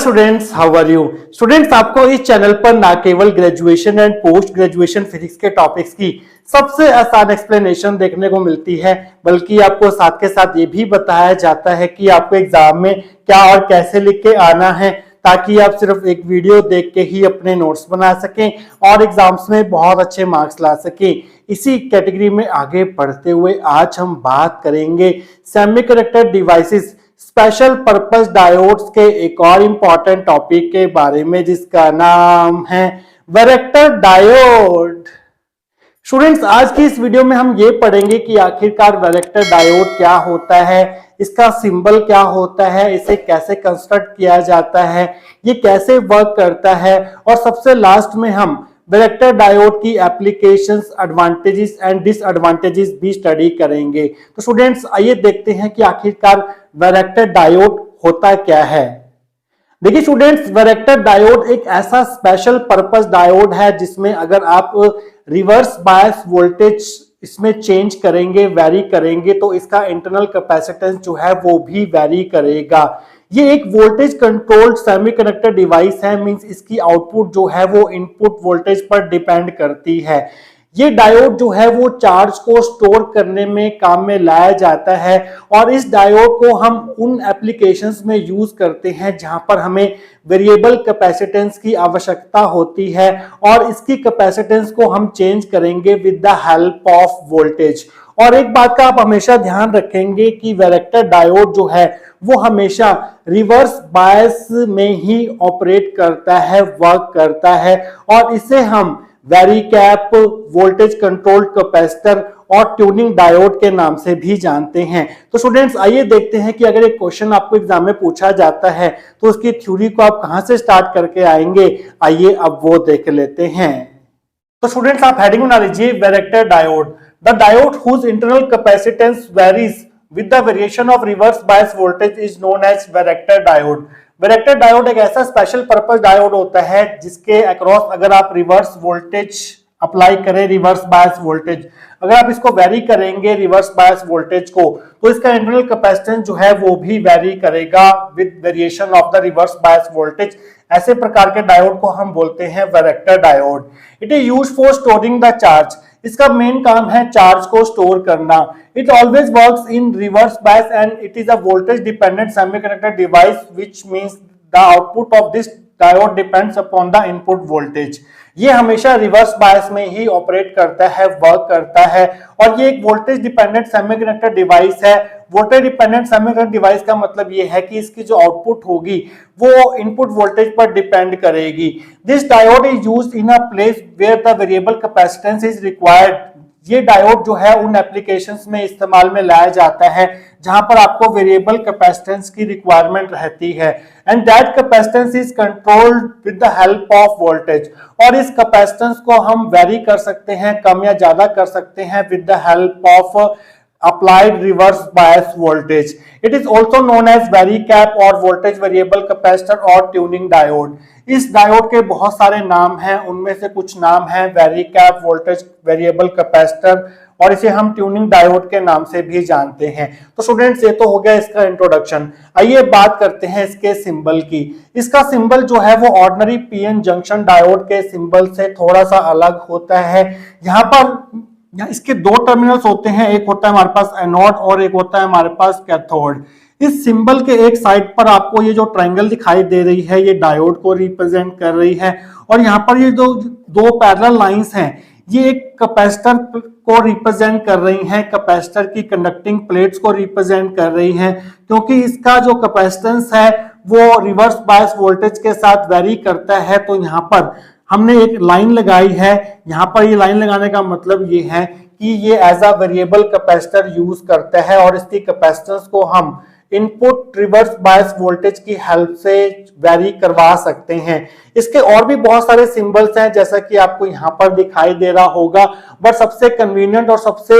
Students, how are you students. आपको इस channel पर ना केवल graduation and post graduation physics के टॉपिक्स की सबसे आसान एक्सप्लेनेशन देखने को मिलती है, बल्कि आपको साथ के साथ ये भी बताया जाता है कि आपको एग्जाम में क्या और कैसे लिख के आना है, ताकि आप सिर्फ एक वीडियो देख के ही अपने नोट्स बना सकें और एग्जाम्स में बहुत अच्छे मार्क्स ला सकें। इसी कैटेगरी में आगे बढ़ते हुए आज हम बात करेंगे semiconductor devices special purpose diodes के एक और इंपॉर्टेंट टॉपिक के बारे में, जिसका नाम है वैरेक्टर डायोड। स्टूडेंट्स, आज की इस वीडियो में हम ये पढ़ेंगे कि आखिरकार वैरेक्टर डायोड क्या होता है, इसका सिंबल क्या होता है, इसे कैसे कंस्ट्रक्ट किया जाता है, ये कैसे वर्क करता है, और सबसे लास्ट में हम वैरेक्टर डायोड की एप्लीकेशंस, एडवांटेजेस एंड डिसएडवांटेजेस भी स्टडी करेंगे। तो स्टूडेंट्स, आइए देखते हैं कि आखिरकार वैरेक्टर डायोड होता क्या है। देखिए स्टूडेंट्स, वैरेक्टर डायोड एक ऐसा स्पेशल पर्पस डायोड है जिसमें अगर आप रिवर्स बायस वोल्टेज इसमें चेंज करेंगे, वेरी करेंगे, तो इसका इंटरनल कैपेसिटेंस जो है वो भी वेरी करेगा। ये एक वोल्टेज कंट्रोल्ड सेमीकंडक्टर डिवाइस है, मींस इसकी आउटपुट जो है वो इनपुट वोल्टेज पर डिपेंड करती है। ये डायोड जो है वो चार्ज को स्टोर करने में काम में लाया जाता है, और इस डायोड को हम उन एप्लीकेशंस में यूज करते हैं जहां पर हमें वेरिएबल कैपेसिटेंस की आवश्यकता होती है, और इसकी कैपेसिटेंस को हम चेंज करेंगे with the help of voltage. और एक बात का आप हमेशा ध्यान रखेंगे कि वैरेक्टर डायोड जो है वो हमेशा रिवर्स बायस में ही ऑपरेट करता है, वर्क करता है, और इसे हम very cap, voltage controlled capacitor और ट्यूनिंग डायोड के नाम से भी जानते हैं। तो स्टूडेंट्स, आइए देखते हैं कि अगर एक क्वेश्चन आपको एग्जाम में पूछा जाता है तो उसकी थ्योरी को आप कहां से स्टार्ट करके आएंगे। आइए अब वो देख लेते हैं। तो स्टूडेंट्स, आप हेडिंग बना लीजिए varactor diode. The diode whose internal capacitance varies with the variation of reverse bias voltage is known as varactor diode. Varactor diode एक ऐसा स्पेशल पर्पस डायोड होता है जिसके अक्रॉस अगर आप रिवर्स वोल्टेज अप्लाई करें, रिवर्स बायस वोल्टेज, अगर आप इसको वेरी करेंगे रिवर्स बायस वोल्टेज को, तो इसका इंटरनल कैपेसिटेंस जो है वो भी वेरी करेगा with variation of the reverse bias voltage. ऐसे प्रकार के डायोड को हम बोलते हैं varactor diode. It is used for storing the charge. इसका मेन काम है चार्ज को स्टोर करना। It always works in reverse bias and it is a voltage dependent semiconductor device, which means the output of this diode depends upon the input voltage. ये हमेशा reverse bias में ही operate करता है, work करता है, और ये एक वोल्टेज डिपेंडेंट सेमीकंडक्टर डिवाइस है। वोल्टेज डिपेंडेंट सेमीकंडक्टर डिवाइस का मतलब ये है कि इसकी जो आउटपुट होगी वो इनपुट वोल्टेज पर डिपेंड करेगी। This diode is used in a place where the variable capacitance is required. ये डायोड जो है उन एप्लीकेशंस में इस्तेमाल में लाया जाता है जहां पर आपको वेरिएबल कैपेसिटेंस की रिक्वायरमेंट रहती है, and that capacitance is controlled with the help of voltage. और इस कैपेसिटेंस को हम वेरी कर सकते हैं, कम या ज्यादा कर सकते हैं with the help of applied reverse bias voltage. It is also known as varicap or voltage variable capacitor और tuning diode. इस डायोड के बहुत सारे नाम हैं, उनमें से कुछ नाम हैं वेरिकैप, वोल्टेज वेरिएबल कैपेसिटर, और इसे हम ट्यूनिंग डायोड के नाम से भी जानते हैं। तो स्टूडेंट्स, ये तो हो गया इसका इंट्रोडक्शन। आइए बात करते हैं इसके सिंबल की। इसका सिंबल जो है वो ऑर्डिनरी पीएन जंक्शन डायोड के सिंबल से थोड़ा सा अलग होता है। यहाँ इसके दो टर्मिनल्स होते हैं, एक होता है हमारे पास एनोड और एक होता है हमारे पास कैथोड। इस सिंबल के एक साइड पर आपको ये जो ट्रायंगल दिखाई दे रही है ये डायोड को रिप्रेजेंट कर रही है, और यहाँ पर ये जो दो पैरेलल लाइंस हैं ये एक कैपेसिटर को रिप्रेजेंट कर रही हैं, कैपेसिटर की कंडक्टिंग प्लेट्स को रिप्रेजेंट कर रही हैं, क्योंकि इसका जो कैपेसिटेंस है वो रिवर्स बायस वोल्टेज के साथ वेरी करता है। तो यहाँ पर हमने एक लाइन लगाई है। यहाँ पर ये लाइन लगाने का मतलब ये है कि ये as a variable capacitor use करता है, और इसकी कैपेसिटेंस को हम इनपुट रिवर्स बायस वोल्टेज की हेल्प से वेरी करवा सकते हैं। इसके और भी बहुत सारे सिंबल्स हैं जैसा कि आपको यहाँ पर दिखाई दे रहा होगा, बट सबसे कन्वीनियंट और सबसे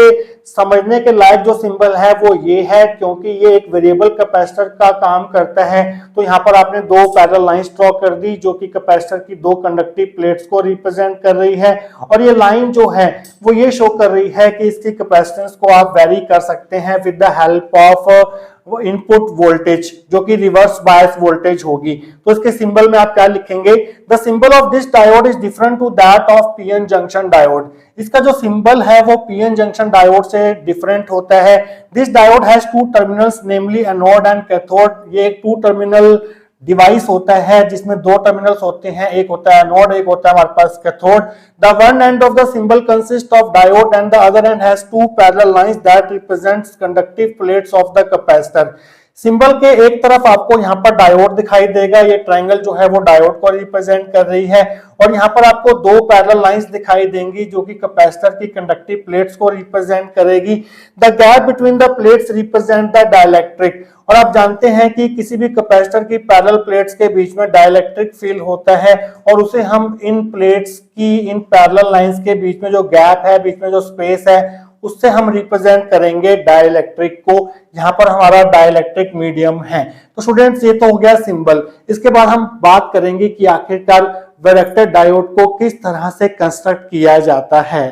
समझने के लायक जो सिंबल है वो ये है, क्योंकि ये एक वेरिएबल कैपेसिटर का काम करता है। तो यहाँ पर आपने दो पैरेलल लाइंस ड्रॉ कर दी जो कि कैपेसिटर की दो कंडक्टिव प्लेट्स को रिप्रेजेंट कर रही है, और ये लाइन जो है वो ये शो कर रही है कि इसकी कैपेसिटेंस को आप वेरी कर सकते हैं with the help of input voltage जो कि रिवर्स बायस वोल्टेज होगी। तो इसके सिंबल में आप क्या लिखेंगे, the symbol of this diode is different to that of PN junction diode. इसका जो सिंबल है वो पीएन जंक्शन डायोड से डिफरेंट होता है। This diode has two terminals namely anode and cathode. ये एक टू टर्मिनल डिवाइस होता है जिसमें दो टर्मिनल्स होते हैं, एक होता है एनोड, एक होता है हमारे पास cathode. The one end of the symbol consist of diode and the other end has two parallel lines that represents conductive plates of the capacitor. Symbol के एक तरफ आपको यहाँ पर डायोड दिखाई देगा, ये ट्रायंगल जो है वो डायोड को रिप्रेजेंट कर रही है, और यहाँ पर आपको दो पैरेलल लाइंस दिखाई देंगी जो कि कैपेसिटर की कंडक्टिव प्लेट्स को रिप्रेजेंट करेगी। The gap between the plates represent the dielectric. और आप जानते हैं कि किसी भी कैपेसिटर की पैरेलल प्लेट्स के बीच में डाइलेक्ट्रिक फील्ड होता है, और उसे हम इन प्लेट्स की इन पैरेलल लाइंस के बीच में जो गैप है, बीच में जो स्पेस है, उससे हम रिप्रेजेंट करेंगे डाइलेक्ट्रिक को। यहाँ पर हमारा डाइलेक्ट्रिक मीडियम है। तो स्टूडेंट्स ये तो हो गया सिंबल। इसके बाद हम बात करेंगे कि आखिरकार वैरेक्टर डायोड को किस तरह से कंस्ट्रक्ट किया जाता है।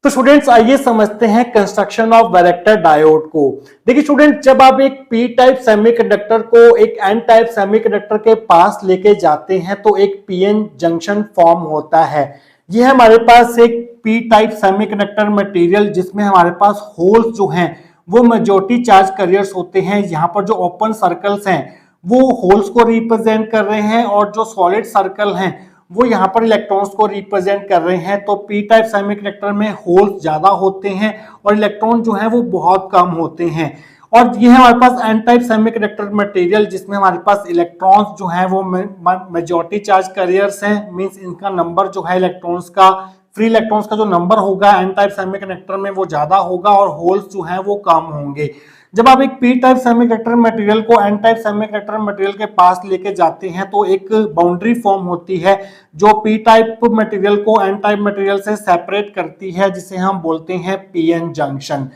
तो स्टूडेंट्स आइए समझते हैं कंस्ट्रक्शन ऑफ वैरेक्टर डायोड को। देखिए स्टूडेंट, जब आप एक पी टाइप सेमीकंडक्टर को एक एन टाइप सेमीकंडक्टर के पास लेके जाते हैं तो एक पीएन जंक्शन फॉर्म होता है। यह हमारे पास एक पी टाइप सेमीकंडक्टर मटेरियल जिसमें हमारे पास होल्स जो हैं वो मेजॉरिटी चार्ज कैरियर्स होते हैं। यहाँ पर जो ओपन सर्कल्स हैं वो होल्स को रिप्रेजेंट कर रहे हैं, और जो सॉलिड सर्कल हैं वो यहाँ पर इलेक्ट्रॉन्स को रिप्रेजेंट कर रहे हैं। तो पी टाइप सेमीकंडक्टर में होल्स ज्यादा होते हैं और इलेक्ट्रॉन जो है वो बहुत कम होते हैं। और ये है हमारे पास एन टाइप सेमीकंडक्टर मटेरियल जिसमें हमारे पास इलेक्ट्रॉन्स जो है वो मेजॉरिटी चार्ज कैरियर्स हैं, मींस इनका नंबर जो है इलेक्ट्रॉन्स का, फ्री इलेक्ट्रॉन्स का जो नंबर होगा एन टाइप सेमीकंडक्टर में वो ज्यादा होगा और होल्स जो है वो कम होंगे। जब आप एक पी टाइप सेमीकंडक्टर मटेरियल को एन टाइप सेमीकंडक्टर मटेरियल के पास लेके जाते हैं तो एक बाउंड्री फॉर्म होती है जो पी टाइप मटेरियल को एन टाइप मटेरियल से सेपरेट करती है, जिसे हम बोलते हैं पीएन जंक्शन।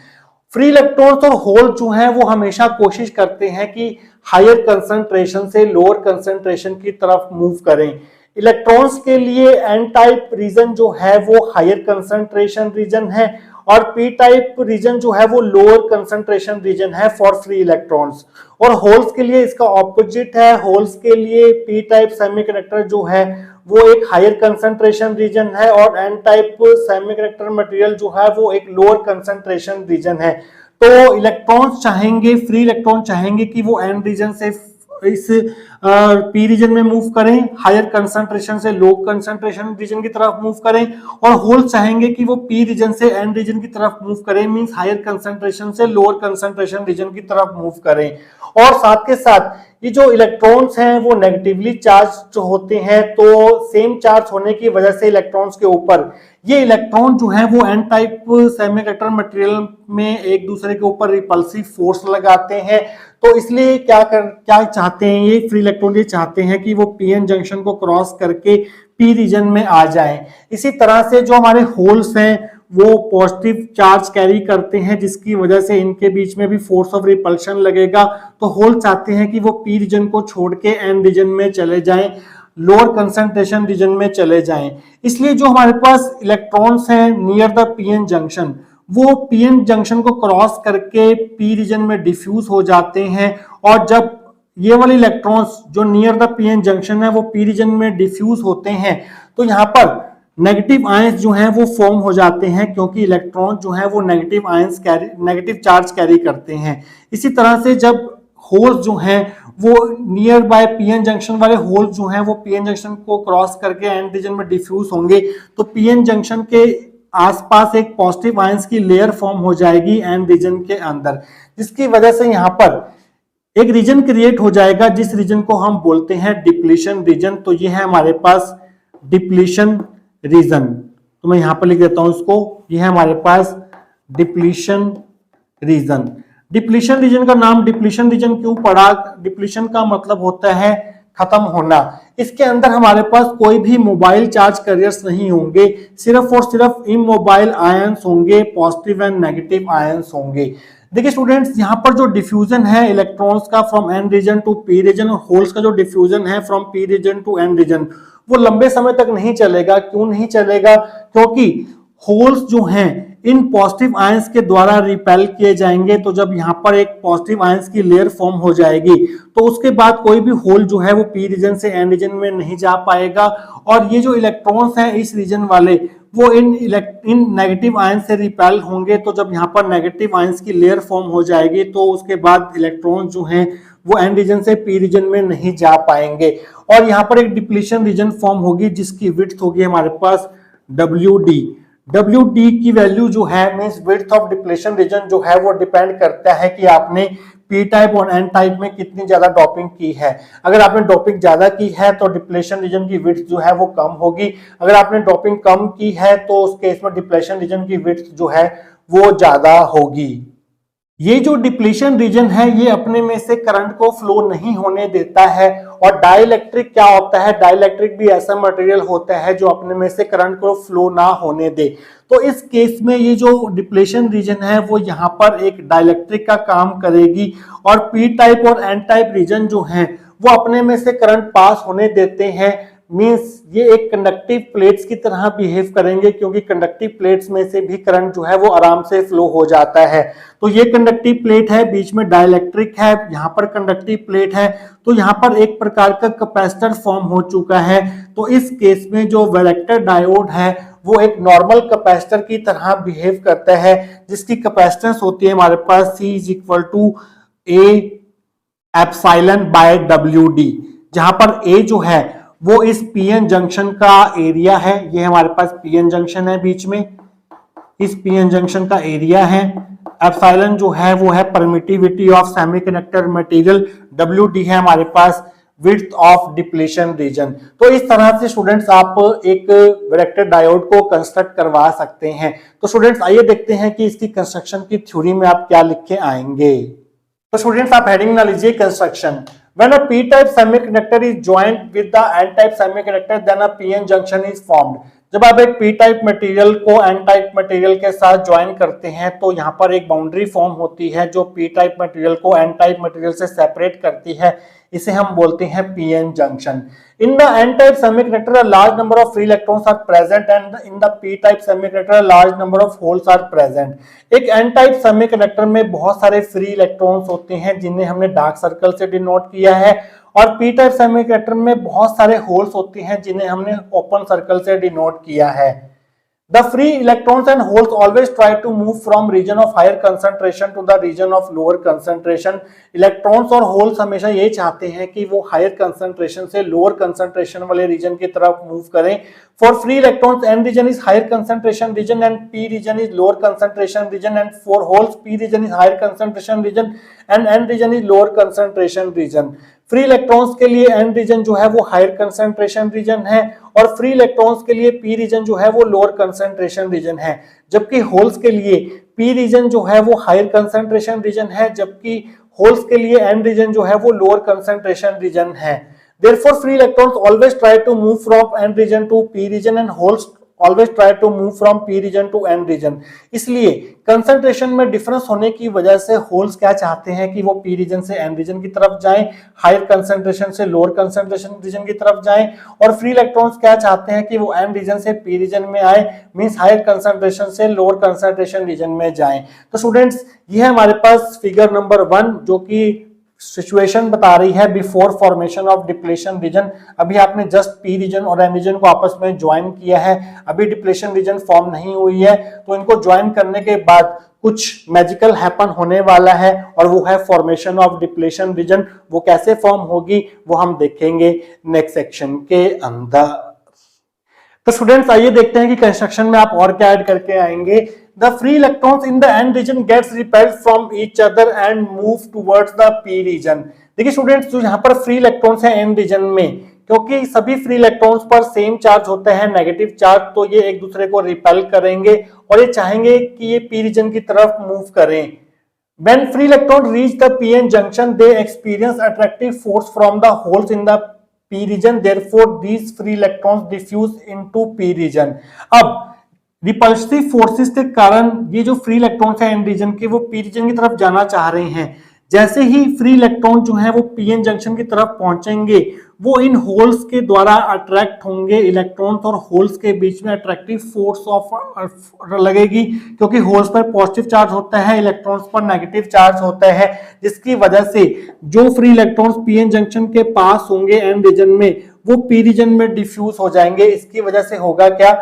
फ्री इलेक्ट्रॉन्स और होल जो हैं वो हमेशा कोशिश करते हैं कि हायर कंसंट्रेशन से लोअर कंसंट्रेशन की तरफ मूव करें। इलेक्ट्रॉन्स के लिए एन टाइप रीजन जो है वो हायर कंसंट्रेशन रीजन है, और पी टाइप रीजन जो है वो लोअर कंसंट्रेशन रीजन है फॉर फ्री इलेक्ट्रॉन्स। और होल्स के लिए इसका ऑपोजिट है। होल्स के लिए पी टाइप सेमीकंडक्टर जो है वो एक हायर कंसंट्रेशन रीजन है, और एन टाइप सेमीकंडक्टर मटेरियल जो है वो एक लोअर कंसंट्रेशन रीजन है। तो इलेक्ट्रॉन्स चाहेंगे, फ्री इलेक्ट्रॉन चाहेंगे कि वो एन रीजन से इस पी रीजन में मूव करें, हायर कंसंट्रेशन से लो कंसंट्रेशन रीजन की तरफ मूव करें, और होल चाहेंगे कि वो पी रीजन से एन रीजन की तरफ मूव करें, मींस हायर कंसंट्रेशन से लोअर कंसंट्रेशन रीजन की तरफ मूव करें। और साथ के साथ ये जो इलेक्ट्रॉन्स हैं वो नेगेटिवली चार्ज जो होते हैं, तो सेम चार्ज होने की वजह से इलेक्ट्रॉन्स के ऊपर ये इलेक्ट्रॉन जो है वो एन टाइप सेमीकंडक्टर मटेरियल में एक दूसरे के ऊपर रिपल्सिव फोर्स लगाते हैं। तो इसलिए क्या चाहते हैं ये फ्री इलेक्ट्रॉन, ये चाहते हैं कि वो पीएन जंक्शन को क्रॉस करके पी रीजन में आ जाएं। इसी तरह से जो हमारे होल्स हैं वो पॉजिटिव चार्ज कैरी करते हैं, जिसकी वजह से इनके बीच में भी फोर्स ऑफ रिपल्शन लगेगा। तो होल चाहते हैं कि वो पी रीजन को छोड़ के एन रीजन में चले जाएं, लोअर कंसंट्रेशन रीजन में चले जाएं। इसलिए जो हमारे पास इलेक्ट्रॉन्स हैं नियर द पीएन जंक्शन वो पीएन जंक्शन को क्रॉस करके पी रीजन में डिफ्यूज हो जाते हैं, और जब ये वाले इलेक्ट्रॉन्स जो नियर द पीएन जंक्शन है वो पी रीजन में डिफ्यूज होते हैं तो यहाँ पर नेगेटिव आयंस जो हैं वो फॉर्म हो जाते हैं, क्योंकि इलेक्ट्रॉन जो है वो negative ions carry, negative charge carry करते हैं। इसी तरह से जब होल्स जो हैं वो नियर बाय पीएन जंक्शन वाले होल्स जो हैं वो पीएन जंक्शन को क्रॉस करके एन रीजन में डिफ्यूज होंगे, तो पीएन जंक्शन के आसपास एक पॉजिटिव आयंस की लेयर फॉर्म हो जाएगी एन रीजन के अंदर, जिसकी वजह से यहाँ पर एक रीजन क्रिएट हो जाएगा जिस रीजन को हम बोलते हैं डिप्लीशन रीजन। तो ये है हमारे पास डिप्लीशन रीजन, तो मैं यहां पर लिख देता हूं इसको, ये है हमारे पास डिप्लीशन रीजन। डिप्लीशन रीजन का नाम डिप्लीशन रीजन क्यों पड़ा? डिप्लीशन का मतलब होता है खत्म होना। इसके अंदर हमारे पास कोई भी मोबाइल चार्ज कैरियर्स नहीं होंगे, सिर्फ और सिर्फ इमोबाइल आयंस होंगे, पॉजिटिव एंड नेगेटिव आयंस होंगे। देखिए स्टूडेंट्स, यहाँ पर जो डिफ्यूजन है इलेक्ट्रॉन्स का from N region to P region, और होल्स का जो डिफ्यूजन है from P region to N region, वो लंबे समय तक नहीं चलेगा। क्यों नहीं चलेगा? क्योंकि होल्स जो हैं इन पॉजिटिव आयंस के द्वारा रिपेल किए जाएंगे। तो जब यहाँ पर एक पॉजिटिव आयंस की लेयर फॉर्म हो जाएगी तो उसके बाद कोई भी होल जो है वो पी रीजन से एन रीजन में नहीं जा पाएगा, और ये जो इलेक्ट्रॉन्स हैं इस रीजन वाले वो इन नेगेटिव आयंस से रिपेल होंगे। तो जब यहाँ पर नेगेटिव आयंस की लेयर फॉर्म हो जाएगी तो उसके बाद इलेक्ट्रॉन जो हैं वो एन रीजन से पी रीजन में नहीं जा पाएंगे, और यहाँ पर एक डिप्लीशन रीजन फॉर्म होगी जिसकी विड्थ होगी हमारे पास WD। WD की वैल्यू जो है means width of depletion region जो है वो डिपेंड करता है कि आपने पी टाइप और एन टाइप में कितनी ज्यादा डॉपिंग की है। अगर आपने डॉपिंग ज्यादा की है तो डिप्लीशन रीजन की विड्थ जो है वो कम होगी, अगर आपने डॉपिंग कम की है तो उस केस में डिप्लीशन रीजन की विड्थ जो है वो ज्यादा होगी। ये जो डिप्लीशन रीजन है ये अपने में से करंट को फ्लो नहीं होने देता है, और डाइलेक्ट्रिक क्या होता है, डाइलेक्ट्रिक भी ऐसा मटेरियल होता है जो अपने में से करंट को फ्लो ना होने दे। तो इस केस में ये जो डिप्लीशन रीजन है वो यहाँ पर एक डाइलेक्ट्रिक का काम करेगी, और पी टाइप और एन टाइप रीजन जो है वो अपने में से करंट पास होने देते हैं। मींस ये एक कंडक्टिव प्लेट्स की तरह बिहेव करेंगे, क्योंकि कंडक्टिव प्लेट्स में से भी करंट जो है वो आराम से फ्लो हो जाता है। तो ये कंडक्टिव प्लेट है, बीच में डाइलेक्ट्रिक है, यहाँ पर कंडक्टिव प्लेट है, तो यहाँ पर एक प्रकार का कैपेसिटर फॉर्म हो चुका है। तो इस केस में जो वैरेक्टर डायोड है वो एक नॉर्मल कैपेसिटर की तरह बिहेव करता है, जिसकी कैपेसिटेंस होती है हमारे पास C = A epsilon bye WD, जहां पर A जो है वो इस पीएन जंक्शन का एरिया है। ये हमारे पास पीएन जंक्शन है, बीच में इस पीएन जंक्शन का एरिया है। एप्सिलॉन जो है वो है permittivity of semiconductor material, WD है हमारे पास विड्थ ऑफ डिप्लीशन रीजन। तो इस तरह से स्टूडेंट्स आप एक वैरेक्टर डायोड को कंस्ट्रक्ट करवा सकते हैं। तो स्टूडेंट्स आइए देखते हैं कि इसकी कंस्ट्रक्शन की थ्योरी में आप क्या लिख के आएंगे। तो स्टूडेंट्स आप हेडिंग ना लीजिए construction. When a p-type semiconductor is joined with the n-type semiconductor, then a p-n junction is formed. जब आप एक p टाइप मटेरियल को n टाइप मटेरियल के साथ ज्वाइन करते हैं तो यहाँ पर एक बाउंड्री फॉर्म होती है जो p टाइप मटेरियल को n टाइप मटेरियल से सेपरेट करती है। इसे हम बोलते हैं p-n junction. In the n-type semiconductor, a large number of free electrons are present, and in the p-type semiconductor, a large number of holes are present. एक n-type semiconductor में बहुत सारे फ्री इलेक्ट्रॉन्स होते हैं जिन्हें हमने डार्क सर्कल से denote किया है, और p टाइप सेमीकंडक्टर में बहुत सारे होल्स होते हैं जिन्हें हमने ओपन सर्कल से डिनोट किया है। The free electrons and holes always try to move from region of higher concentration to the region of lower concentration. Electrons और होल्स हमेशा ये चाहते हैं कि वो हायर कंसंट्रेशन से लोअर कंसंट्रेशन वाले रीजन की तरफ मूव करें। For free electrons, n region is higher concentration region and p region is lower concentration region, and for holes, p region is higher concentration region and n region is lower concentration region. Free electrons के लिए n reason जो है वो higher concentration region है, और free electrons के लिए p reason जो है वो लोअर कंसंट्रेशन रीजन है, जबकि होल्स के लिए p रीजन जो है वो हायर कंसंट्रेशन रीजन है, जबकि होल्स के लिए n रीजन जो है वो लोअर कंसंट्रेशन रीजन है। Therefore, free electrons always try to move from n region to p region and holes always try to move from p region to n region. इसलिए concentration में difference होने की वजह से होल्स क्या चाहते हैं कि वो p रीजन से n रीजन की तरफ जाएं, हायर कंसंट्रेशन से लोअर कंसंट्रेशन रीजन की तरफ जाएं, और फ्री इलेक्ट्रॉन्स क्या चाहते हैं कि वो n रीजन से p रीजन में आए, मींस हायर कंसंट्रेशन से लोअर कंसंट्रेशन रीजन में जाएं। तो स्टूडेंट्स ये है हमारे पास फिगर नंबर 1 जो कि सिचुएशन बता रही है before formation of depletion region. अभी आपने जस्ट पी रीजन और एन रीजन को आपस में ज्वाइन किया है, अभी डिप्लीशन रीजन फॉर्म नहीं हुई है, तो इनको ज्वाइन करने के बाद कुछ मैजिकल हैपन होने वाला है, और वो है फॉर्मेशन ऑफ डिप्लीशन रीजन। वो कैसे फॉर्म होगी वो हम देखेंगे नेक्स्ट सेक्शन के अंदर। तो स्टूडेंट्स आइए देखते हैं कि कंस्ट्रक्शन में आप और क्या ऐड करके आएंगे। The free electrons in the n region gets repelled from each other and move towards the p region. देखिए स्टूडेंट्स जो यहाँ पर फ्री इलेक्ट्रॉन्स हैं n रीजन में, क्योंकि सभी फ्री इलेक्ट्रॉन्स पर सेम चार्ज होता है, नेगेटिव चार्ज, तो ये एक दूसरे को रिपेल करेंगे और ये चाहेंगे कि ये p रीजन की तरफ मूव करें। When free electrons reach the p-n junction, they experience attractive force from the holes in the p region. Therefore, these free electrons diffuse into p region. अब रिपल्सिव फोर्सेस के कारण ये जो free electrons हैं N region के वो P region की तरफ जाना चाह रहे हैं, जैसे ही फ्री इलेक्ट्रॉन जो है वो पीएन जंक्शन की तरफ पहुंचेंगे, वो इन होल्स के द्वारा अट्रैक्ट होंगे। इलेक्ट्रॉन्स और होल्स के बीच में अट्रैक्टिव फोर्स ऑफ लगेगी, क्योंकि होल्स पर पॉजिटिव चार्ज होता है, इलेक्ट्रॉन्स पर नेगेटिव चार्ज होता है, जिसकी वजह से जो फ्री इलेक्ट्रॉन्स पीएन जंक्शन के पास होंगे एन रीजन में, वो पी रीजन में डिफ्यूज हो जाएंगे। इसकी वजह से होगा क्या,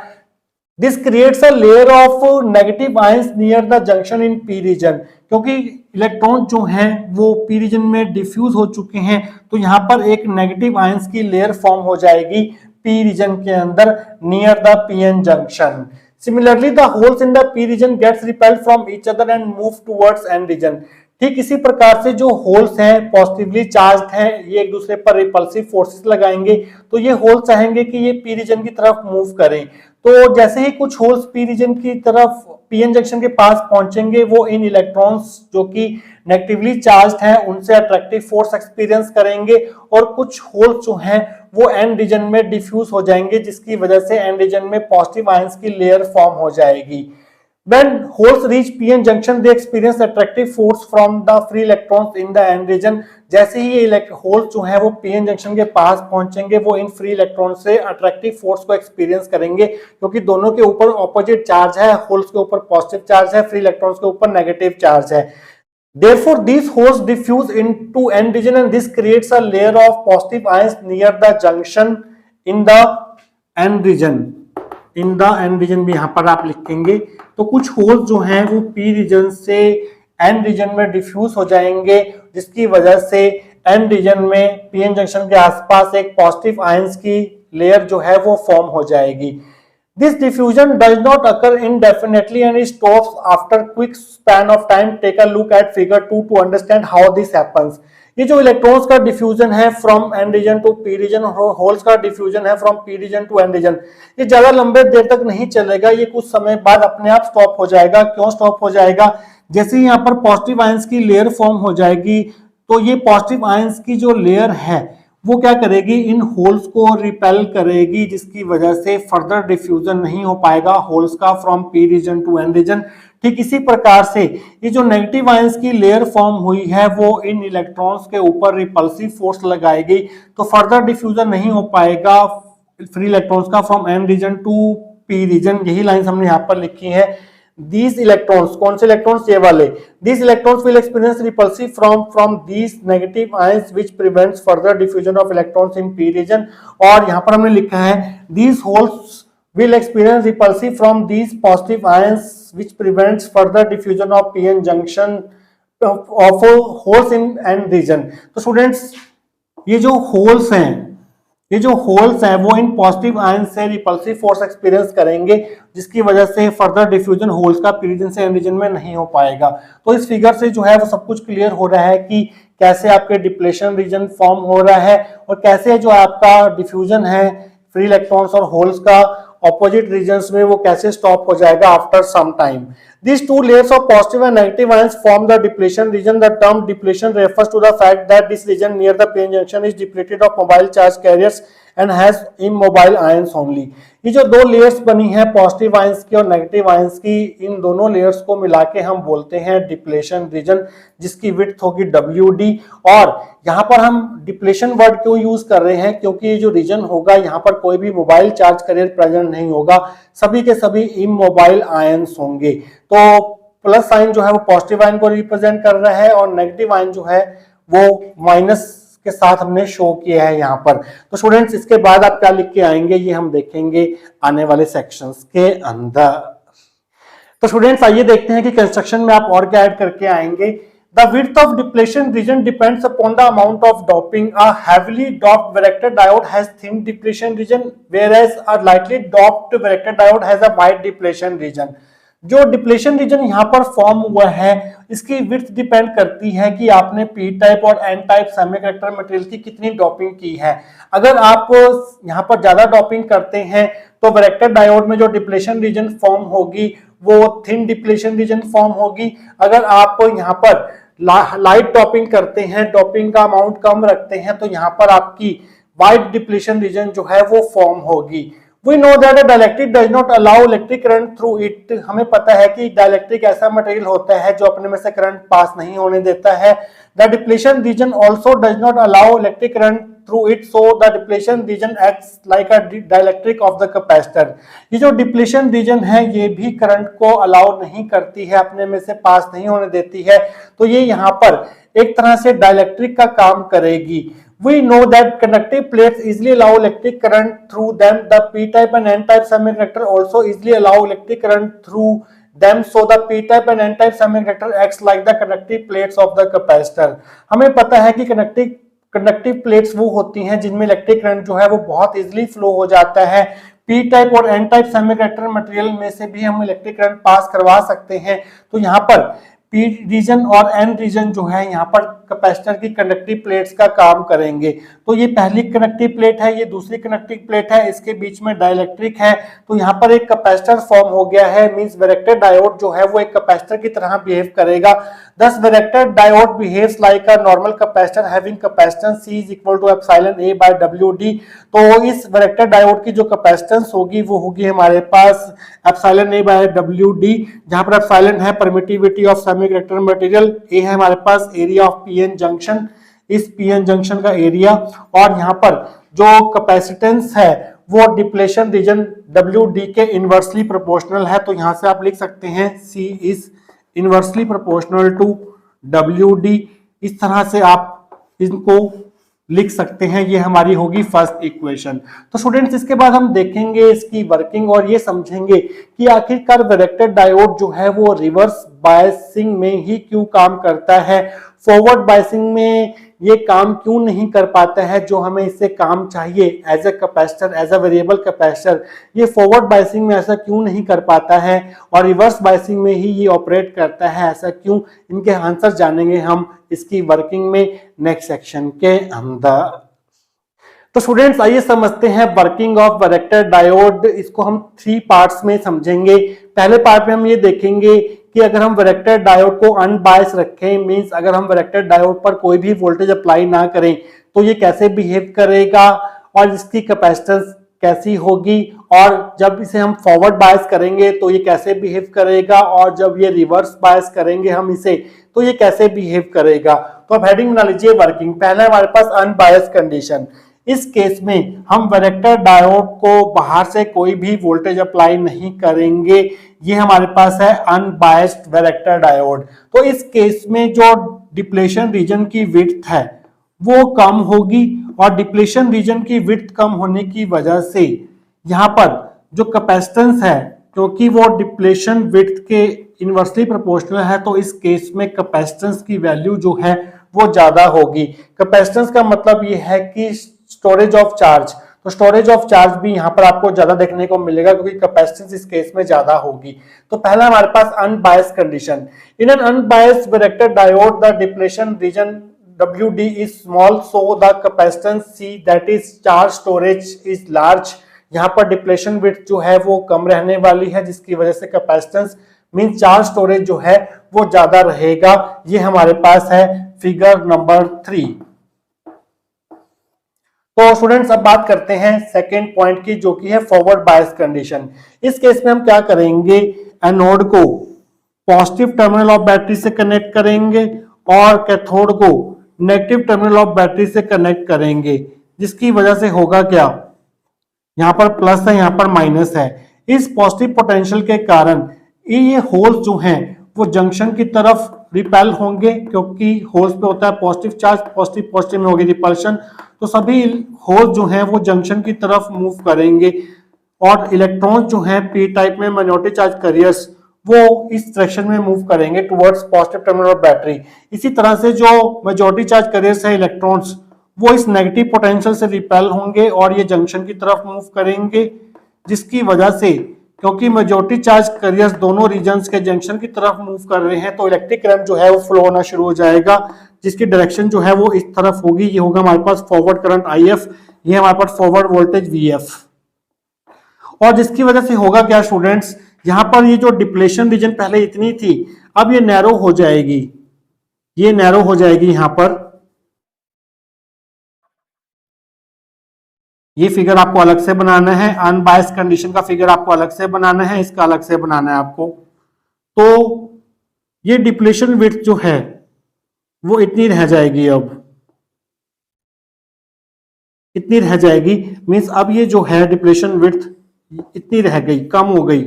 this creates a layer of negative ions near the junction in P reason, क्योंकि इलेक्ट्रॉन जो हैं वो पी रीजन में डिफ्यूज हो चुके हैं, तो यहाँ पर एक नेगेटिव आयंस की लेयर फॉर्म हो जाएगी पी रीजन के अंदर near the PN junction. Similarly the holes in the P region gets repelled from each other and move towards N region. ठीक इसी प्रकार से जो होल्स हैं पॉजिटिवली चार्ज्ड हैं, ये एक दूसरे पर रिपल्सिव फोर्सेस लगाएंगे, तो ये होल्स चाहेंगे कि ये पी रीजन की तरफ मूव करें। तो जैसे ही कुछ होल्स पी रीजन की तरफ पीएन जंक्शन के पास पहुंचेंगे, वो इन इलेक्ट्रॉन्स जो कि नेगेटिवली चार्ज्ड हैं उनसे अट्रैक्टिव फोर्स एक्सपीरियंस करेंगे, और कुछ होल्स जो हैं वो एन रीजन में डिफ्यूज हो जाएंगे, जिसकी वजह से एन रीजन में पॉजिटिव आयंस की लेयर फॉर्म हो जाएगी। When holes reach PN junction, they experience attractive force from the free electrons in the n region। जैसे ही ये होल्स जो है वो PN जंक्शन के पास पहुंचेंगे, वो इन फ्री इलेक्ट्रॉन से अट्रैक्टिव फोर्स को एक्सपीरियंस करेंगे, क्योंकि दोनों के ऊपर ऑपोजिट चार्ज है, होल्स के ऊपर पॉजिटिव चार्ज है, फ्री इलेक्ट्रॉन्स के ऊपर नेगेटिव चार्ज है। Therefore, these holes diffuse into n region and this creates a layer of positive ions near the junction in the n region। In the N region भी यहाँ पर आप लिखेंगे। तो कुछ होल्स जो हैं वो पी रीजन से एन रीजन में डिफ्यूज हो जाएंगे, जिसकी वजह से एन रीजन में पीएन जंक्शन के आसपास एक पॉजिटिव आयंस की लेयर जो है वो फॉर्म हो जाएगी। This diffusion does not occur indefinitely and stops after quick span of time. Take a look at figure 2 to understand how this happens. ये जो इलेक्ट्रॉन्स का डिफ्यूजन है from N region to P region, holes का diffusion है from P region to N region, ये ज्यादा लंबे देर तक नहीं चलेगा, ये कुछ समय बाद अपने आप स्टॉप हो जाएगा। क्यों स्टॉप हो जाएगा, जैसे यहाँ पर पॉजिटिव आयंस की लेयर फॉर्म हो जाएगी, तो ये पॉजिटिव आयंस की जो लेयर है वो क्या करेगी, इन होल्स को रिपेल करेगी, जिसकी वजह से फर्दर डिफ्यूजन नहीं हो पाएगा होल्स का from P region to N region. ठीक इसी प्रकार से ये जो नेगेटिव आयंस की लेयर फॉर्म हुई है वो इन इलेक्ट्रॉन्स के ऊपर रिपल्सिव फोर्स लगाएगी, तो फर्दर डिफ्यूजन नहीं हो पाएगा फ्री इलेक्ट्रॉन्स का from N region to P region. यही लाइन हमने यहाँ पर लिखी है। These electrons, कौन से इलेक्ट्रॉन्स, ये वाले, these electrons will experience repulsive from these negative ions which prevents further diffusion of electrons in p region। और यहाँ पर हमने लिखा है these holes will experience repulsive from these positive ions which prevents further diffusion of pn junction of holes in n region। तो students ये जो holes हैं वो इन पॉजिटिव आयन से रिपल्सिव फोर्स एक्सपीरियंस करेंगे, जिसकी वजह से फर्दर डिफ्यूजन होल्स का पी रीजन से एन रीजन में नहीं हो पाएगा। तो इस फिगर से जो है वो सब कुछ क्लियर हो रहा है कि कैसे आपके डिप्लेशन रीजन फॉर्म हो रहा है और कैसे जो आपका डिफ्यूजन है फ्री इलेक्ट्रॉन्स और होल्स का ऑपोजिट रीजन्स में वो कैसे स्टॉप हो जाएगा after some time. These two layers of positive and negative ions form the depletion region। The term depletion refers to the fact that this region near the p-n junction is depleted of mobile charge carriers and has immobile ions only। ये जो दो layers बनी है positive ions की और negative ions की, इन दोनों layers को मिला के हम बोलते हैं डिप्लेशन रीजन, जिसकी विड्थ होगी WD। और यहाँ पर हम डिप्लेशन वर्ड क्यों यूज कर रहे हैं, क्योंकि ये जो रीजन होगा यहाँ पर कोई भी मोबाइल चार्ज कैरियर प्रेजेंट नहीं होगा, सभी के सभी इमोबाइल आयंस होंगे। तो प्लस साइन जो है वो पॉजिटिव आयन को रिप्रेजेंट कर रहा है और नेगेटिव आयन जो है वो माइनस के साथ हमने शो किया है यहाँ पर। तो स्टूडेंट्स इसके बाद आप क्या लिख के आएंगे ये हम देखेंगे आने वाले सेक्शंस के अंदर। तो स्टूडेंट्स आइए देखते हैं कि कंस्ट्रक्शन में आप और क्या ऐड करके आएंगे। The width of depletion region depends upon the amount of doping। A heavily doped varactor diode has thin depletion region, whereas a lightly doped varactor diode has a wide depletion region। जो depletion region यहाँ पर form हुआ है इसकी width depend करती है कि आपने पी टाइप और एन टाइप सेमीकंडक्टर मटेरियल की कितनी डॉपिंग की है। अगर आप यहाँ पर ज्यादा डॉपिंग करते हैं तो वैरेक्टर डायोड में जो डिप्लेशन रीजन फॉर्म होगी वो थिन डिप्लेशन रीजन फॉर्म होगी। अगर आप यहाँ पर लाइट डॉपिंग करते हैं, डॉपिंग का अमाउंट कम रखते हैं, तो यहाँ पर आपकी वाइड डिप्लेशन रीजन जो है वो फॉर्म होगी। We know that a dielectric does not allow electric current through it. हमें पता है कि डाइलेक्ट्रिक ऐसा मटेरियल होता है जो अपने में से करंट पास नहीं होने देता है। The depletion reason also does not allow electric current through it, so the depletion reason acts like a dielectric of the capacitor. ये जो डिप्लेशन रीजन है ये भी करंट को अलाउ नहीं करती है, अपने में से पास नहीं होने देती है, तो ये यहाँ पर एक तरह से डाइलेक्ट्रिक का काम करेगी। We know that conductive plates easily allow electric current through them. The p-type and n-type semiconductor also easily allow electric current through them. So the p-type and n-type semiconductor acts like the conductive plates of the capacitor. हमें पता है कि conductive plates वो होती हैं जिनमें electric current जो है वो बहुत इजीली फ्लो हो जाता है। पी टाइप और एन टाइप सेमीकंडक्टर मटेरियल में से भी हम इलेक्ट्रिक करंट पास करवा सकते हैं। तो यहाँ पर पी रीजन और एन रीजन जो है यहाँ पर कैपेसिटर की कंडक्टिव प्लेट्स का काम करेंगे। तो ये पहली कंडक्टिव प्लेट है, ये दूसरी कंडक्टिव प्लेट है, इसके बीच में डाइलेक्ट्रिक है, तो यहाँ पर एक कैपेसिटर फॉर्म हो गया है। मींस वैरेक्टर डायोड जो है वो एक कैपेसिटर की तरह बिहेव करेगा। This varactor diode behaves like a normal capacitor having capacitance C is equal to epsilon A by WD। तो इस वैरेक्टर डायोड की जो कैपेसिटेंस होगी वो होगी हमारे पास एप्सिलॉन A बाय WD, जहां पर एप्सिलॉन है permittivity of semiconductor material, A है हमारे पास एरिया ऑफ पीएन जंक्शन, इस पीएन जंक्शन का एरिया, और यहाँ पर जो कैपेसिटेंस है वो डिप्लेशन रीजन WD के इनवर्सली प्रोपोर्शनल है। तो यहां से आप लिख सकते हैं C is inversely proportional to WD। इस तरह से आप इनको लिख सकते हैं। ये हमारी होगी फर्स्ट इक्वेशन। तो स्टूडेंट्स इसके बाद हम देखेंगे इसकी वर्किंग और ये समझेंगे कि आखिरकार वैरेक्टर डायोड जो है वो रिवर्स बायसिंग में ही क्यों काम करता है, फॉरवर्ड बायसिंग में ये काम क्यों नहीं कर पाता है जो हमें इससे काम चाहिए as a capacitor, as a variable capacitor. ये फॉरवर्ड बायसिंग में ऐसा क्यों नहीं कर पाता है और रिवर्स बायसिंग में ही ये ऑपरेट करता है, ऐसा क्यों? इनके आंसर जानेंगे हम इसकी वर्किंग में नेक्स्ट सेक्शन के अंदर। तो स्टूडेंट्स आइए समझते हैं वर्किंग ऑफ वैरेक्टर डायोड। इसको हम 3 पार्ट्स में समझेंगे। पहले पार्ट में हम ये देखेंगे कि अगर हम वैरेक्टर डायोड को अनबायस रखें, मींस अगर हम वैरेक्टर डायोड पर कोई भी वोल्टेज अप्लाई ना करें तो ये कैसे बिहेव करेगा और इसकी कैपेसिटेंस कैसी होगी, और जब इसे हम फॉरवर्ड बायस करेंगे तो ये कैसे बिहेव करेगा, और जब ये रिवर्स बायस करेंगे हम इसे तो ये कैसे बिहेव करेगा। तो अब हेडिंग बना लीजिए वर्किंग। पहला हमारे पास अनबायस कंडीशन। इस केस में हम वैरेक्टर डायोड को बाहर से कोई भी वोल्टेज अप्लाई नहीं करेंगे। ये हमारे पास है अनबायस्ड वैरेक्टर डायोड। तो इस केस में जो डिप्लेशन रीजन की विड्थ है वो कम होगी, और डिप्लेशन रीजन की विड्थ कम होने की वजह से यहाँ पर जो कैपेसिटेंस है, क्योंकि वो डिप्लेशन विड्थ के इनवर्सली प्रोपोर्शनल है, तो इस केस में कैपेसिटेंस की वैल्यू जो है वो ज्यादा होगी। कैपेसिटेंस का मतलब ये है कि स्टोरेज ऑफ चार्ज, तो स्टोरेज ऑफ चार्ज भी यहाँ पर आपको ज्यादा देखने को मिलेगा क्योंकि कैपेसिटेंस इस केस में ज्यादा होगी। तो पहला हमारे पास unbiased condition. In an unbiased varactor diode the depletion region WD is small, so the capacitance C, that is charge storage, is large। यहाँ पर डिप्लेशन विड्थ जो है वो कम रहने वाली है, जिसकी वजह से कैपेसिटेंस मीन चार्ज स्टोरेज जो है वो ज्यादा रहेगा। ये हमारे पास है फिगर नंबर 3। तो स्टूडेंट्स अब बात करते हैं सेकेंड पॉइंट की, जो कि है फॉरवर्ड बायस कंडीशन। इस केस में हम क्या करेंगे, एनोड को पॉजिटिव टर्मिनल ऑफ बैटरी से कनेक्ट करेंगे और कैथोड को नेगेटिव टर्मिनल ऑफ बैटरी से कनेक्ट करेंगे, जिसकी वजह से होगा क्या, यहाँ पर प्लस है यहाँ पर माइनस है। इस पॉजिटिव पोटेंशियल के कारण ये होल्स जो हैं वो जंक्शन की तरफ रिपेल होंगे, क्योंकि होल्स पे होता है पॉजिटिव चार्ज, पॉजिटिव पॉजिटिव में होगी रिपल्शन, तो सभी होल्स जो हैं वो जंक्शन की तरफ मूव करेंगे, और इलेक्ट्रॉन्स जो हैं पी टाइप में माइनॉरिटी चार्ज कैरियर्स वो इस डायरेक्शन में मूव करेंगे towards positive terminal of battery. इसी तरह से जो मेजॉरिटी चार्ज कैरियर्स है इलेक्ट्रॉन्स वो इस नेगेटिव पोटेंशियल से रिपेल होंगे और ये जंक्शन की तरफ मूव करेंगे, जिसकी वजह से क्योंकि मेजॉरिटी चार्ज कैरियर्स दोनों रीजन्स के जंक्शन की तरफ मूव कर रहे हैं तो इलेक्ट्रिक करंट जो है वो फ्लो होना शुरू हो जाएगा, जिसकी डायरेक्शन जो है वो इस तरफ होगी। ये होगा हमारे पास फॉरवर्ड करंट IF, ये हमारे पास फॉरवर्ड वोल्टेज VF, और जिसकी वजह से होगा क्या स्टूडेंट्स, यहां पर ये जो डिप्लेशन रीजन पहले इतनी थी अब ये नैरो हो जाएगी, ये नैरो हो जाएगी, यहां पर ये फिगर आपको अलग से बनाना है, अनबायस्ड कंडीशन का फिगर आपको अलग से बनाना है, इसका अलग से बनाना है आपको। तो ये डिप्लेशन विड्थ जो है वो इतनी रह जाएगी, अब इतनी रह जाएगी, मींस अब ये जो है डिप्लेशन विड्थ इतनी रह गई, कम हो गई।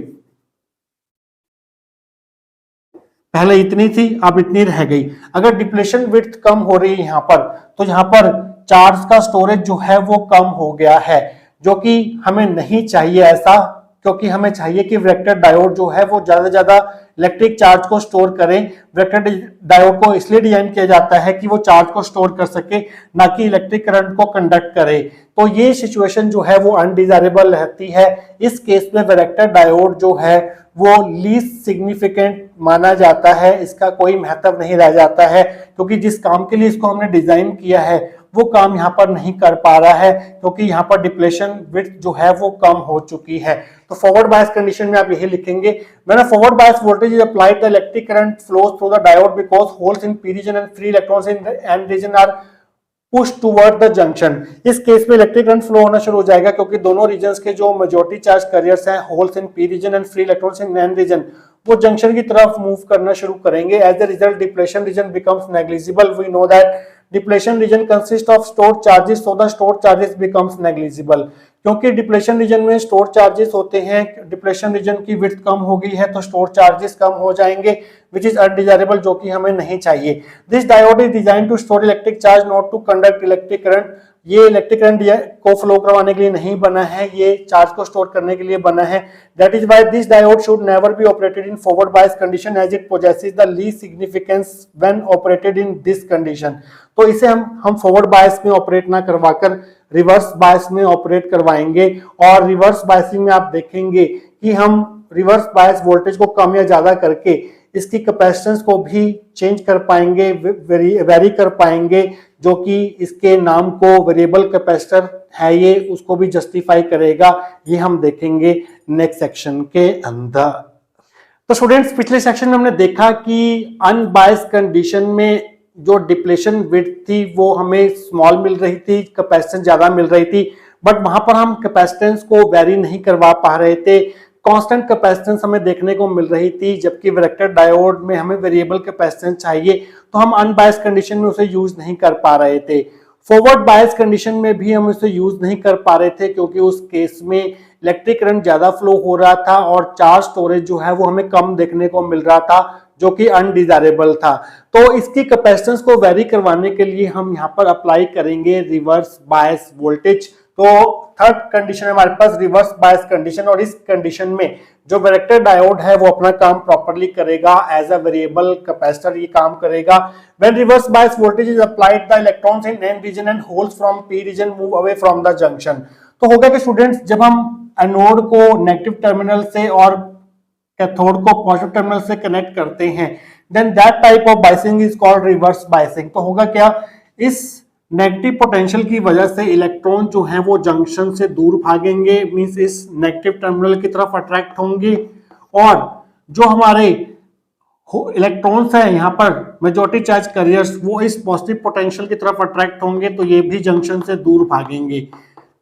पहले इतनी थी, अब इतनी रह गई। अगर डिप्लेशन विड्थ कम हो रही है यहां पर, तो यहां पर चार्ज का स्टोरेज जो है वो कम हो गया है, जो कि हमें नहीं चाहिए ऐसा, क्योंकि हमें चाहिए कि वैरेक्टर डायोड जो है वो ज्यादा से ज्यादा इलेक्ट्रिक चार्ज को स्टोर करें। वैरेक्टर डायोड को इसलिए डिजाइन किया जाता है कि वो चार्ज को स्टोर कर सके, ना कि इलेक्ट्रिक करंट को कंडक्ट करे। तो ये सिचुएशन जो है वो अनडिजायरेबल रहती है। इस केस में वैरेक्टर डायोड जो है वो लीस्ट सिग्निफिकेंट माना जाता है, इसका कोई महत्व नहीं रह जाता है, क्योंकि जिस काम के लिए इसको हमने डिजाइन किया है वो काम यहाँ पर नहीं कर पा रहा है, क्योंकि यहाँ पर डिप्लेशन विड्थ जो है वो कम हो चुकी है। तो फॉरवर्ड बायस कंडीशन में आप यही लिखेंगे, when a forward bias voltage is applied the electric current flows through the diode because holes in P region and free electrons in N region are push toward the junction. इस case में electric current flow होना शुरू हो जाएगा, क्योंकि दोनों regions के जो मेजॉरिटी चार्ज कैरियर्स हैं, holes in P region and free electrons in N region, वो जंक्शन की तरफ मूव करना शुरू करेंगे। As the result depletion region becomes negligible. We know that depletion region consist of stored charges, so the stored charges becomes negligible. क्योंकि depletion region में store charges होते हैं, डिप्लेशन रीजन की विड्थ कम हो गई है तो स्टोर चार्जेस कम हो जाएंगे, विच इज अनडिजायरेबल, जो कि हमें नहीं चाहिए। This diode is design to store electric charge, not to conduct electric current. ये इलेक्ट्रिक करंट को फ्लो करवाने के लिए नहीं बना है, ये चार्ज को स्टोर करने के लिए बना है। That is why this diode should never be operated in forward bias condition, as it possesses the least significance when operated in this condition. तो इसे हम फॉरवर्ड बायस में ऑपरेट ना करवाकर रिवर्स बायस में ऑपरेट करवाएंगे। और रिवर्स बायसिंग में आप देखेंगे कि हम रिवर्स बायस वोल्टेज को कम या ज्यादा करके इसकी कैपेसिटेंस को भी चेंज कर पाएंगे, वेरी कर पाएंगे, जो कि इसके नाम को वेरिएबल कैपेसिटर है ये उसको भी जस्टिफाई करेगा। ये हम देखेंगे नेक्स्ट सेक्शन के अंदर। तो स्टूडेंट्स, पिछले सेक्शन में हमने देखा कि अनबायस्ड कंडीशन में जो डिप्लेशन विड्थ थी वो हमें स्मॉल मिल रही थी, कैपेसिटेंस ज्यादा मिल रही थी, बट वहां पर हम कैपेसिटेंस को वेरी नहीं करवा पा रहे थे। कांस्टेंट कैपेसिटेंस हमें देखने को मिल रही थी, जबकि वैरेक्टर डायोड में हमें वेरिएबल कैपेसिटेंस चाहिए, तो हम अनबायस्ड कंडीशन में उसे यूज नहीं कर पा रहे थे। फॉरवर्ड बायस कंडीशन में भी हम उसे यूज नहीं कर पा रहे थे, क्योंकि उस केस में इलेक्ट्रिक करंट ज्यादा फ्लो हो रहा था और चार्ज स्टोरेज जो है वो हमें कम देखने को मिल रहा था, जो कि अनडिजायरेबल था। तो इसकी कैपेसिटेंस को वेरी करवाने के लिए हम यहाँ पर अप्लाई करेंगे रिवर्स बायस वोल्टेज। तो थर्ड कंडीशन है हमारे पास रिवर्स बायस कंडीशन, और इस कंडीशन में जो वैरेक्टर डायोड है वो अपना काम प्रॉपर्ली करेगा, एज अ वेरिएबल कैपेसिटर ये काम करेगा। When reverse bias voltage is applied the electrons in N region and holes from P region move away from the junction. तो होगा कि स्टूडेंट्स, जब हम एनोड को नेगेटिव टर्मिनल से और कैथोड को पॉजिटिव टर्मिनल से कनेक्ट करते हैं, then that type of biasing is called reverse biasing. तो होगा क्या, इस नेगेटिव पोटेंशियल की वजह से इलेक्ट्रॉन जो है वो जंक्शन से दूर भागेंगे, मींस इस नेगेटिव टर्मिनल की तरफ अट्रैक्ट होंगे, और जो हमारे इलेक्ट्रॉन्स हैं यहाँ पर मेजॉरिटी चार्ज कैरियर्स, वो इस पॉजिटिव पोटेंशियल की तरफ अट्रैक्ट होंगे, तो ये भी जंक्शन से दूर भागेंगे।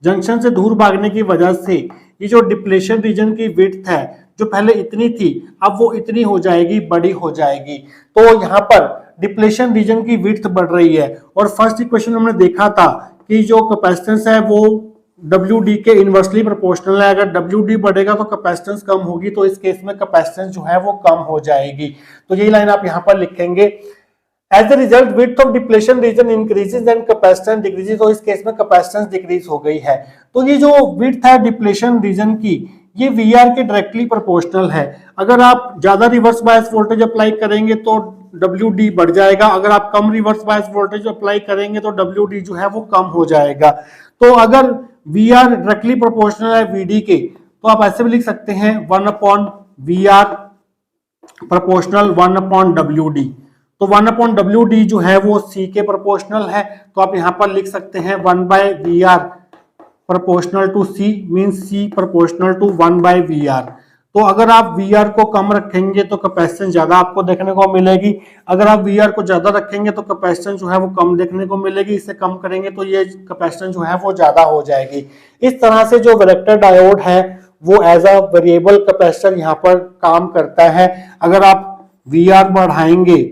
जंक्शन से दूर भागने की वजह से ये जो डिप्लेशन रीजन की विड्थ है, जो पहले इतनी थी अब वो इतनी हो जाएगी, बड़ी हो जाएगी। तो यहाँ पर डिप्लेशन रीजन की विड्थ बढ़ रही है। और फर्स्ट इक्वेशन हमने देखा था कि जो कैपेसिटेंस है वो WD के इनवर्सली प्रोपोर्शनल है। अगर WD बढ़ेगा तो कैपेसिटेंस कम होगी, तो इस केस में कैपेसिटेंस जो है वो कम हो जाएगी। तो यही लाइन आप यहाँ पर लिखेंगे, as a result width of depletion region increases and capacitance decreases. तो इस केस में कैपेसिटेंस डिक्रीज हो गई है। तो ये जो विड्थ है डिप्लेशन रीजन की, ये VR के डायरेक्टली प्रोपोर्शनल है। अगर आप ज्यादा रिवर्स बायस वोल्टेज अप्लाई करेंगे तो WD बढ़ जाएगा, अगर आप कम रिवर्स बायस वोल्टेज अप्लाई करेंगे तो WD जो है वो कम हो जाएगा। तो अगर VR डायरेक्टली प्रोपोर्शनल है VD के, तो आप ऐसे भी लिख सकते हैं 1/VR प्रोपोर्शनल 1/WD। तो 1/WD जो है वो C के प्रोपोर्शनल है, तो आप यहाँ पर लिख सकते हैं 1/VR proportional to C means C proportional to 1/VR। तो अगर आप वीआर को कम रखेंगे तो कैपेसिटेंस ज्यादा आपको देखने को मिलेगी, अगर आप वीआर को ज्यादा रखेंगे तो कैपेसिटेंस जो है वो कम देखने को मिलेगी, इसे कम करेंगे तो ये कैपेसिटेंस जो है वो ज्यादा हो जाएगी। इस तरह से जो वैरेक्टर डायोड है वो एज अ वेरिएबल कैपेसिटर यहाँ पर काम करता है। अगर आप वीआर बढ़ाएंगे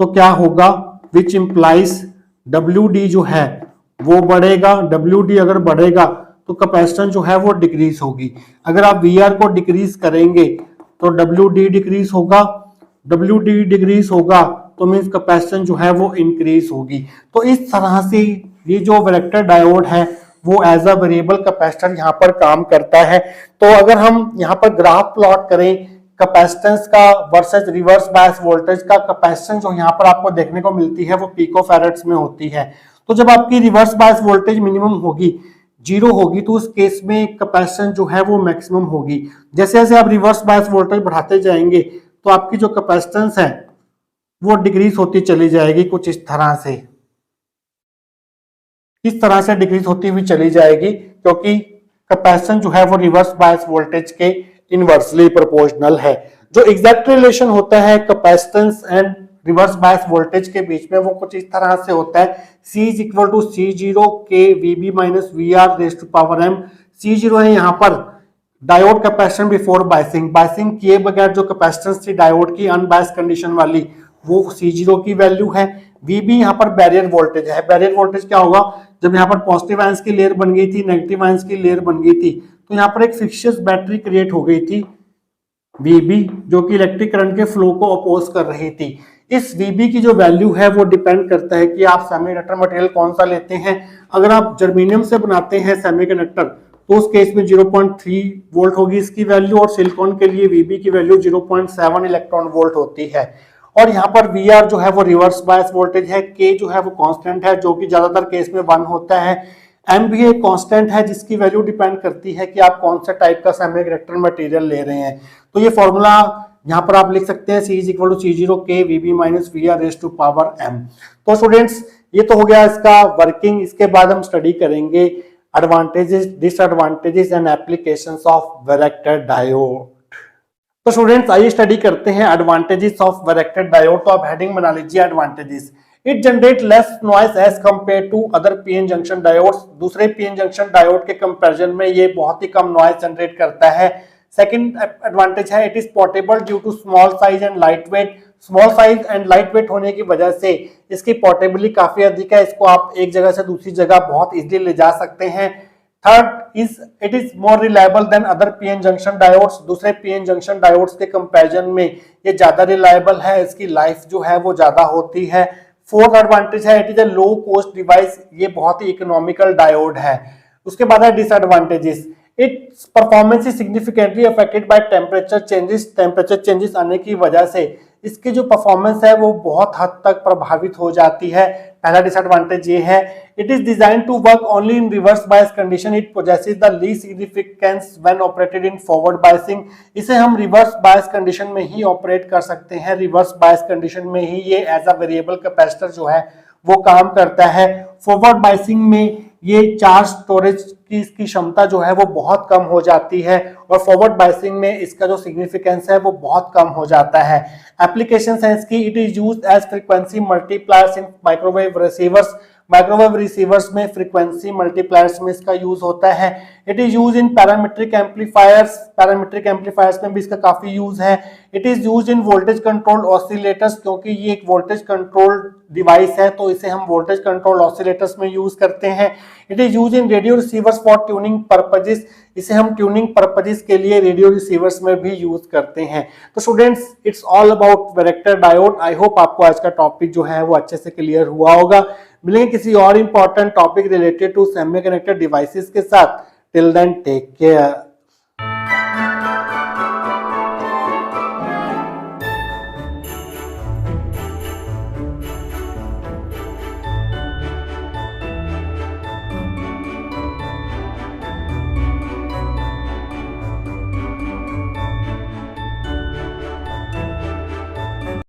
तो क्या होगा, विच इंप्लाइज WD जो है वो बढ़ेगा, WD अगर बढ़ेगा तो कैपेसिटेंस जो है वो डिक्रीज होगी। अगर आप वीआर को डिक्रीज करेंगे तो WD डिक्रीज होगा, WD डिक्रीज होगा तो मींस कैपेसिटेंस जो है वो इंक्रीज होगी। तो इस तरह से ये जो वैरेक्टर डायोड है वो एज अ वेरिएबल कैपेसिटर यहाँ पर काम करता है। तो अगर हम यहाँ पर ग्राफ प्लॉट करें कैपेसिटेंस का वर्सेस रिवर्स बायस वोल्टेज का, कैपेसिटेंस जो यहाँ पर आपको देखने को मिलती है वो पिकोफैरेड्स में होती है। तो जब आपकी रिवर्स बायस वोल्टेज मिनिमम होगी, 0 होगी, तो उस केस में कैपेसिटेंस जो है वो मैक्सिमम होगी। जैसे जैसे आप रिवर्स बायस वोल्टेज बढ़ाते जाएंगे तो आपकी जो कैपेसिटेंस है वो डिक्रीज होती चली जाएगी, कुछ इस तरह से, इस तरह से डिक्रीज होती हुई चली जाएगी, क्योंकि कैपेसिटेंस जो है वो रिवर्स बायस वोल्टेज के इनवर्सली प्रोपोर्शनल है। जो एग्जैक्ट रिलेशन होता है capacitance and reverse bias voltage के बीच में वो कुछ इस तरह से होता है, C is equal to C0 K VB minus VR raise to power M। C0 है यहाँ पर diode capacitance before biasing, biasing किए बगैर जो कैपेसिटेंस थी डायोड की अनबायस कंडीशन वाली, वो C0 की वैल्यू है। VB यहाँ पर बैरियर वोल्टेज है। बैरियर वोल्टेज क्या होगा, जब यहाँ पर पॉजिटिव आयंस की लेयर बन गई थी, नेगेटिव आयंस की लेयर बन गई थी, तो यहाँ पर एक फिक्शियस बैटरी क्रिएट हो गई थी VB, जो कि इलेक्ट्रिक करंट के फ्लो को अपोज कर रही थी। इस VB की जो वैल्यू है वो डिपेंड करता है कि आप सेमीकंडक्टर मटेरियल कौन सा लेते हैं। अगर आप जर्मेनियम से बनाते हैं सेमीकंडक्टर तो उस केस में 0.3 वोल्ट होगी इसकी वैल्यू, और सिलिकॉन के लिए VB की वैल्यू 0.7 इलेक्ट्रॉन वोल्ट होती है। और यहाँ पर VR जो है वो रिवर्स बायस वोल्टेज है, K जो है वो कांस्टेंट है जो कि ज्यादातर केस में 1 होता है, M भी एक कांस्टेंट है जिसकी वैल्यू डिपेंड करती है कि आप कौन सा टाइप का सेमीकंडक्टर मटेरियल ले रहे हैं। तो ये फॉर्मूला यहाँ पर आप लिख सकते हैं, C is equal to C0 K VB minus VR raise to power M। तो स्टूडेंट्स ये तो हो गया इसका वर्किंग। इसके बाद हम स्टडी करेंगे advantages, disadvantages and applications of varactor diode. तो स्टूडेंट्स आइए स्टडी करते हैं एडवांटेजेस ऑफ वैरेक्टर डायोड। तो आप हेडिंग बना लीजिए advantages. It generate less noise as compare to other PN junction diodes. दूसरे पीएन जंक्शन डायोड के कंपैरिजन में ये बहुत ही कम नॉइस जनरेट करता है। सेकंड एडवांटेज है it is portable due to small size and light weight. Small size and light weight होने की वजह से इसकी पोर्टेबिलिटी काफी अधिक है, इसको आप एक जगह से दूसरी जगह बहुत इजीली ले जा सकते हैं। Third is it is more reliable then other PN junction diodes. दूसरे पीएन जंक्शन डायोड्स के कंपैरिजन में ये ज्यादा रिलायबल है, इसकी लाइफ जो है वो ज्यादा होती है। फोर्थ एडवांटेज है it is a low cost device, ये बहुत ही इकोनॉमिकल डायोड है। उसके बाद है disadvantages, it's performance is significantly affected by temperature changes. Temperature changes आने की वजह से इसकी जो परफॉर्मेंस है वो बहुत हद तक प्रभावित हो जाती है। पहला डिसएडवांटेज ये है। It is design to work only in reverse bias condition, it possesses the least significance when operated in forward biasing. इसे हम रिवर्स बायस कंडीशन में ही ऑपरेट कर सकते हैं, रिवर्स बायस कंडीशन में ही ये एज अ वेरिएबल कैपेसिटर जो है वो काम करता है। फॉरवर्ड बायसिंग में ये चार्ज स्टोरेज की इसकी क्षमता जो है वो बहुत कम हो जाती है, और फॉरवर्ड बायसिंग में इसका जो सिग्निफिकेंस है वो बहुत कम हो जाता है। एप्लीकेशन है इसकी, it is used as frequency multipliers in microwave receivers. Microwave receivers में फ्रीक्वेंसी मल्टीप्लायर्स में इसका यूज होता है। It is use in parametric amplifiers, parametric amplifiers में भी इसका काफी यूज है। It is use in voltage control oscillators, क्योंकि ये एक वोल्टेज कंट्रोल डिवाइस है तो इसे हम वोल्टेज कंट्रोल ऑसिलेटर्स में यूज करते हैं। It is use in radio receivers for tuning purposes, इसे हम ट्यूनिंग पर्पजेस के लिए रेडियो रिसीवर्स में भी यूज करते हैं। तो students it's all about varactor diode. I hope आपको आज का टॉपिक जो है वो अच्छे से क्लियर हुआ होगा। मिलेंगे किसी और important topic related to semiconductor devices के साथ। Till then take care.